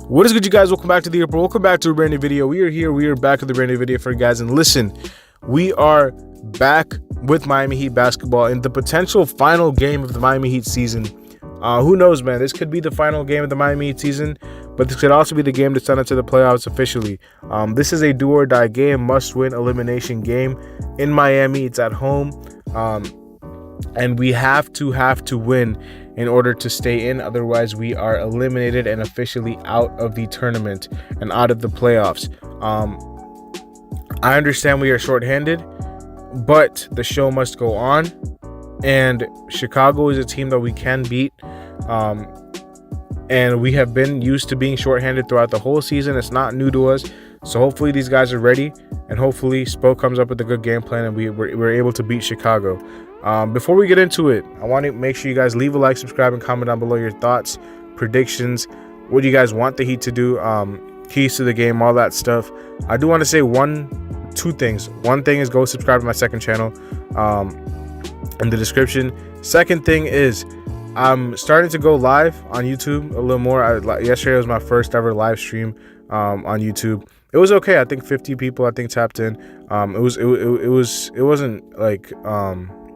What is good, you guys? Welcome back to the April. Welcome back to a brand new video. We are here. We are back with a brand new video for you guys. And listen, we are back with Miami Heat basketball in the potential final game of the Miami Heat season. Who knows, man? This could be the final game of the Miami Heat season, but this could also be the game to send it to the playoffs officially. This is a do or die game, must-win elimination game in Miami. It's at home, and we have to win in order to stay in. Otherwise, we are eliminated and officially out of the tournament and out of the playoffs. I understand we are shorthanded, but the show must go on. And Chicago is a team that we can beat. And we have been used to being shorthanded throughout the whole season. It's not new to us. So hopefully these guys are ready. And hopefully Spo comes up with a good game plan and we're able to beat Chicago. Before we get into it, I want to make sure you guys leave a like, subscribe, and comment down below your thoughts, predictions, what do you guys want the Heat to do, keys to the game, all that stuff. I do want to say two things. One thing is go subscribe to my second channel in the description. Second thing is I'm starting to go live on YouTube a little more. Yesterday was my first ever live stream on YouTube. It was okay. I think 50 people tapped in.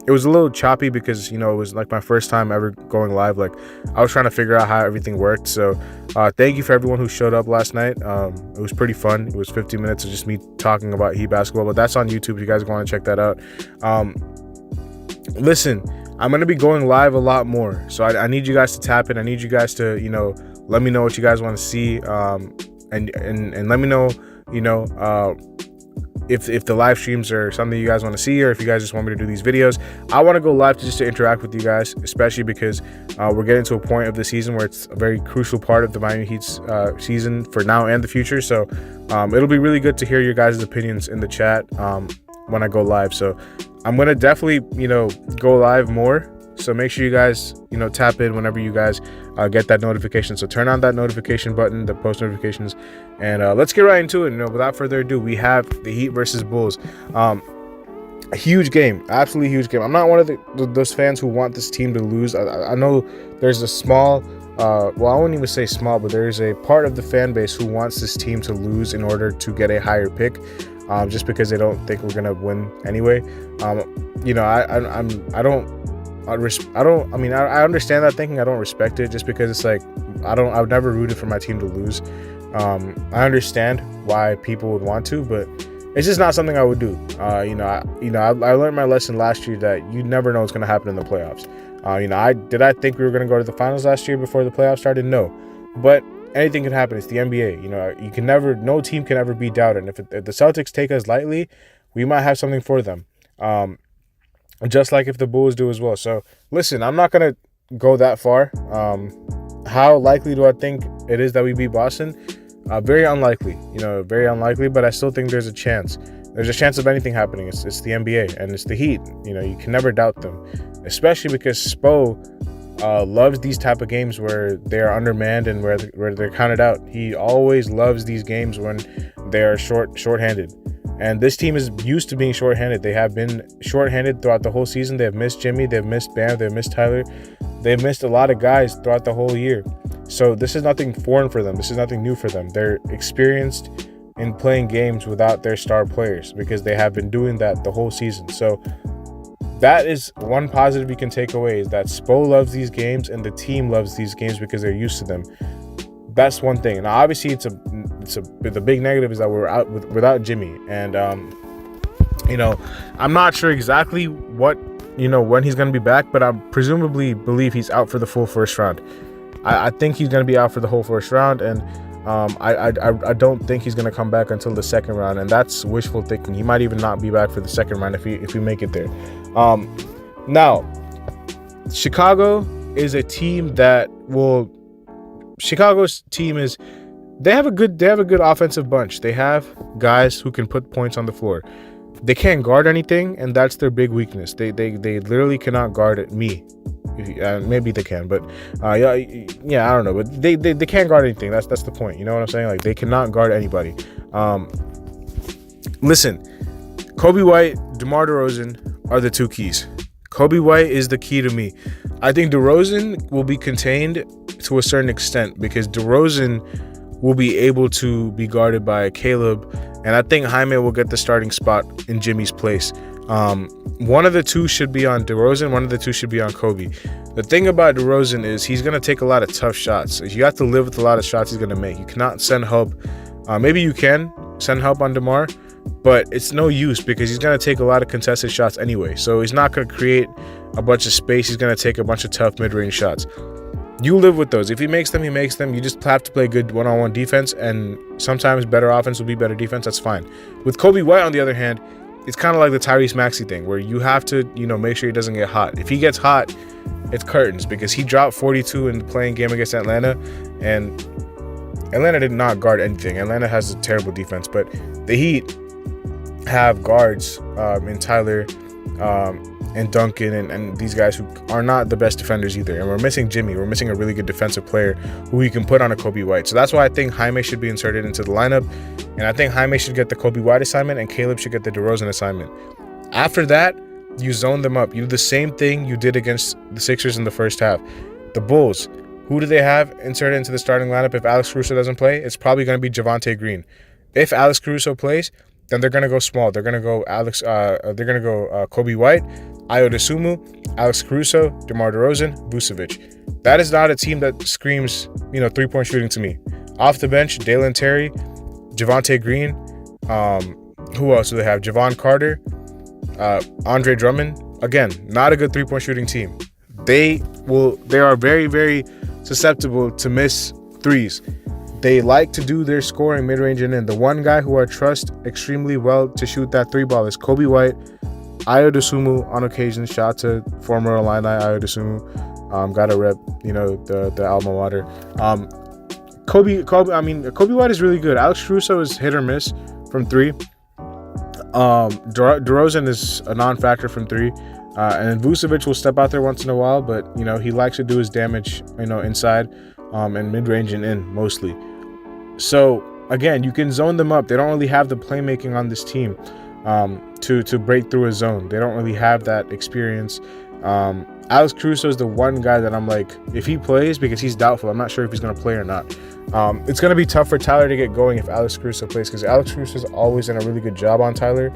It was a little choppy because, you know, it was like my first time ever going live. Like, I was trying to figure out how everything worked. So thank you for everyone who showed up last night. It was pretty fun. It was 50 minutes of just me talking about Heat basketball, but that's on YouTube if you guys want to check that out. Listen, I'm going to be going live a lot more. So I need you guys to tap in. I need you guys to, you know, let me know what you guys want to see. And let me know, you know, if the live streams are something you guys want to see, or if you guys just want me to do these videos. I want to go live just to interact with you guys, especially because we're getting to a point of the season where it's a very crucial part of the Miami Heat's season for now and the future. So it'll be really good to hear your guys' opinions in the chat when I go live. So I'm going to definitely, you know, go live more. So make sure you guys, you know, tap in whenever you guys get that notification. So turn on that notification button, the post notifications, and let's get right into it. You know, without further ado, we have the Heat versus Bulls. A huge game, absolutely huge game. I'm not one of those fans who want this team to lose. I know there's a small, well, I wouldn't even say small, but there is a part of the fan base who wants this team to lose in order to get a higher pick. Just because they don't think we're gonna win anyway. You know, I understand that thinking. I don't respect it just because it's like I've never rooted for my team to lose. I understand why people would want to, but it's just not something I would do. I learned my lesson last year that you never know what's going to happen in the playoffs. Did I think we were going to go to the finals last year before the playoffs started? No, but anything can happen. It's the NBA. You know, no team can ever be doubted. And if the Celtics take us lightly, we might have something for them. Just like if the Bulls do as well. So listen, I'm not going to go that far. How likely do I think it is that we beat Boston? Very unlikely, you know, very unlikely, but I still think there's a chance. There's a chance of anything happening. It's the NBA and it's the Heat. You know, you can never doubt them, especially because Spo loves these type of games where they are undermanned and where they're counted out. He always loves these games when they are shorthanded. And this team is used to being shorthanded. They have been shorthanded throughout the whole season. They have missed Jimmy. They've missed Bam. They've missed Tyler. They've missed a lot of guys throughout the whole year. So this is nothing foreign for them. This is nothing new for them. They're experienced in playing games without their star players because they have been doing that the whole season. So that is one positive you can take away, is that Spo loves these games and the team loves these games because they're used to them. That's one thing. Now, obviously, the big negative is that we're out without Jimmy, and you know, I'm not sure exactly what, you know, when he's going to be back, but I presumably believe he's out for the full first round. I think he's going to be out for the whole first round, and I don't think he's going to come back until the second round, and that's wishful thinking. He might even not be back for the second round if we make it there. Now, Chicago is a team that will. Chicago's team is, they have a good offensive bunch. They have guys who can put points on the floor. They can't guard anything, and that's their big weakness. They literally cannot guard me. Maybe they can, but yeah, I don't know. But they can't guard anything. That's the point. You know what I'm saying? Like, they cannot guard anybody. Listen, Kobe White, DeMar DeRozan are the two keys. Kobe White is the key to me. I think DeRozan will be contained to a certain extent because DeRozan will be able to be guarded by Caleb, and I think Jaime will get the starting spot in Jimmy's place. One of the two should be on DeRozan, one of the two should be on Kobe. The thing about DeRozan is he's going to take a lot of tough shots. You have to live with a lot of shots he's going to make. You cannot send help. Maybe you can send help on DeMar, but it's no use because he's going to take a lot of contested shots anyway. So he's not going to create a bunch of space. He's going to take a bunch of tough mid-range shots. You live with those. If he makes them, he makes them. You just have to play good one-on-one defense, and sometimes better offense will be better defense. That's fine. With Kobe White, on the other hand, it's kind of like the Tyrese Maxey thing where you have to, make sure he doesn't get hot. If he gets hot, it's curtains because he dropped 42 in the playing game against Atlanta, and Atlanta did not guard anything. Atlanta has a terrible defense, but the Heat have guards in Tyler and Duncan and these guys who are not the best defenders either. And we're missing Jimmy. We're missing a really good defensive player who we can put on a Kobe White. So that's why I think Jaime should be inserted into the lineup. And I think Jaime should get the Kobe White assignment and Caleb should get the DeRozan assignment. After that, you zone them up. You do the same thing you did against the Sixers in the first half. The Bulls, who do they have inserted into the starting lineup if Alex Caruso doesn't play? It's probably going to be Javonte Green. If Alex Caruso plays, then they're going to go small. They're going to go Kobe White, Ayo Dosunmu, Alex Caruso, DeMar DeRozan, Vucevic. That is not a team that screams, three-point shooting to me. Off the bench, Dalen Terry, Javonte Green. Who else do they have? Javon Carter, Andre Drummond. Again, not a good three-point shooting team. They are very, very susceptible to miss threes. They like to do their scoring mid-range and in. The one guy who I trust extremely well to shoot that three ball is Kobe White. Ayo Dosunmu on occasion. Shout out to former Illini Ayo Dosunmu. Got to rep, the alma mater. Kobe White is really good. Alex Caruso is hit or miss from three. DeRozan is a non-factor from three. And Vucevic will step out there once in a while, but he likes to do his damage, inside, and mid-range and in mostly. So again, you can zone them up. They don't really have the playmaking on this team to break through a zone. They don't really have that experience. Alex Caruso is the one guy that I'm like, if he plays, because he's doubtful, I'm not sure if he's going to play or not. It's going to be tough for Tyler to get going if Alex Caruso plays, because Alex Caruso has always done a really good job on Tyler.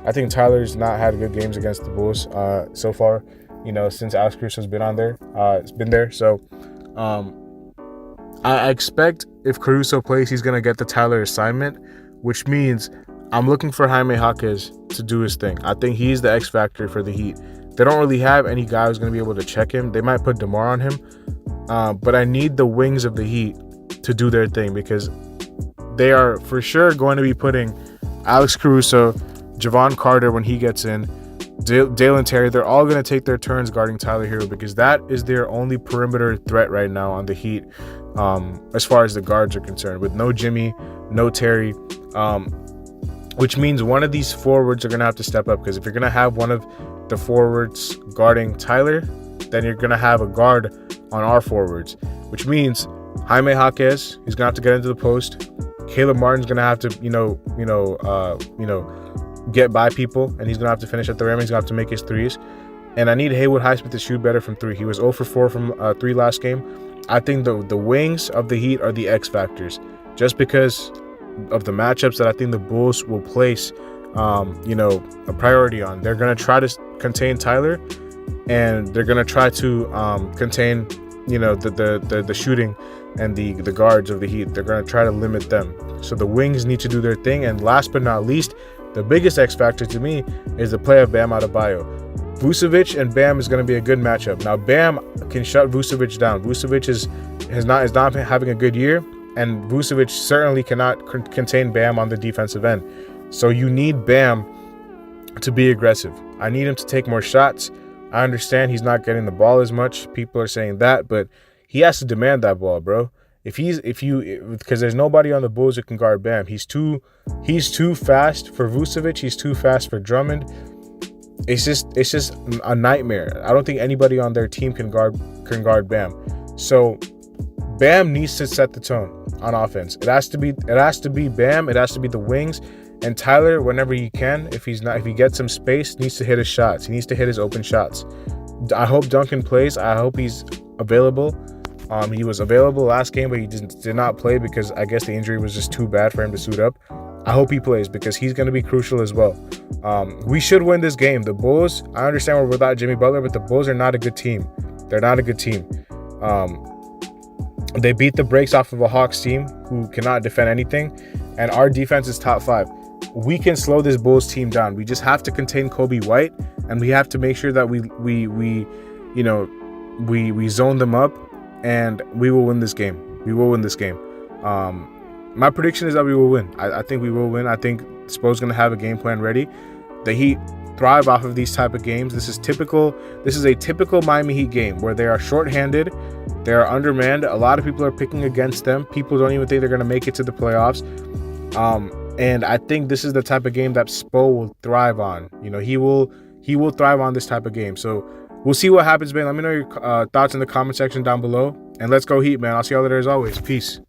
I think Tyler's not had good games against the Bulls so far, since Alex Caruso's been on there. It's been there. So I expect if Caruso plays, he's going to get the Tyler assignment, which means I'm looking for Jaime Jaquez to do his thing. I think he's the X factor for the Heat. They don't really have any guy who's going to be able to check him. They might put DeMar on him, but I need the wings of the Heat to do their thing because they are for sure going to be putting Alex Caruso, Javon Carter when he gets in, Dalen Terry. They're all going to take their turns guarding Tyler Hero because that is their only perimeter threat right now on the Heat as far as the guards are concerned. With no Jimmy, no Terry, which means one of these forwards are going to have to step up because if you're going to have one of the forwards guarding Tyler, then you're going to have a guard on our forwards, which means Jaime Jaquez, he's going to have to get into the post. Caleb Martin's going to have to, get by people, and he's going to have to finish at the rim. He's going to have to make his threes. And I need Haywood Highsmith to shoot better from three. He was 0 for 4 from three last game. I think the wings of the Heat are the X factors just because of the matchups that I think the Bulls will place a priority on. They're going to try to contain Tyler, and they're going to try to contain the shooting and the guards of the Heat. They're going to try to limit them. So the wings need to do their thing. And last but not least, the biggest X factor to me is the play of Bam Adebayo. Vucevic and Bam is going to be a good matchup. Now Bam can shut Vucevic down. Vucevic is not having a good year, and Vucevic certainly cannot contain Bam on the defensive end. So you need Bam to be aggressive. I need him to take more shots. I understand he's not getting the ball as much. People are saying that, but he has to demand that ball, bro. Because there's nobody on the Bulls who can guard Bam. He's too fast for Vucevic. He's too fast for Drummond. It's just a nightmare. I don't think anybody on their team can guard Bam. So Bam needs to set the tone on offense. It has to be Bam. It has to be the wings. And Tyler, whenever he can, if he gets some space, needs to hit his shots. He needs to hit his open shots. I hope Duncan plays. I hope he's available. He was available last game, but he just did not play because I guess the injury was just too bad for him to suit up. I hope he plays because he's going to be crucial as well. We should win this game. The Bulls, I understand we're without Jimmy Butler, but the Bulls are not a good team. They're not a good team. They beat the brakes off of a Hawks team who cannot defend anything, and our defense is top 5. We can slow this Bulls team down. We just have to contain Kobe White, and we have to make sure that we zone them up, and we will win this game. We will win this game. My prediction is that we will win. I think we will win. I think Spo's going to have a game plan ready. The Heat thrive off of these type of games. This is a typical Miami Heat game where they are shorthanded, they are undermanned. A lot of people are picking against them. People don't even think they're going to make it to the playoffs. And I think this is the type of game that Spo will thrive on. He will thrive on this type of game. So we'll see what happens, man. Let me know your thoughts in the comment section down below. And let's go Heat, man. I'll see y'all later as always. Peace.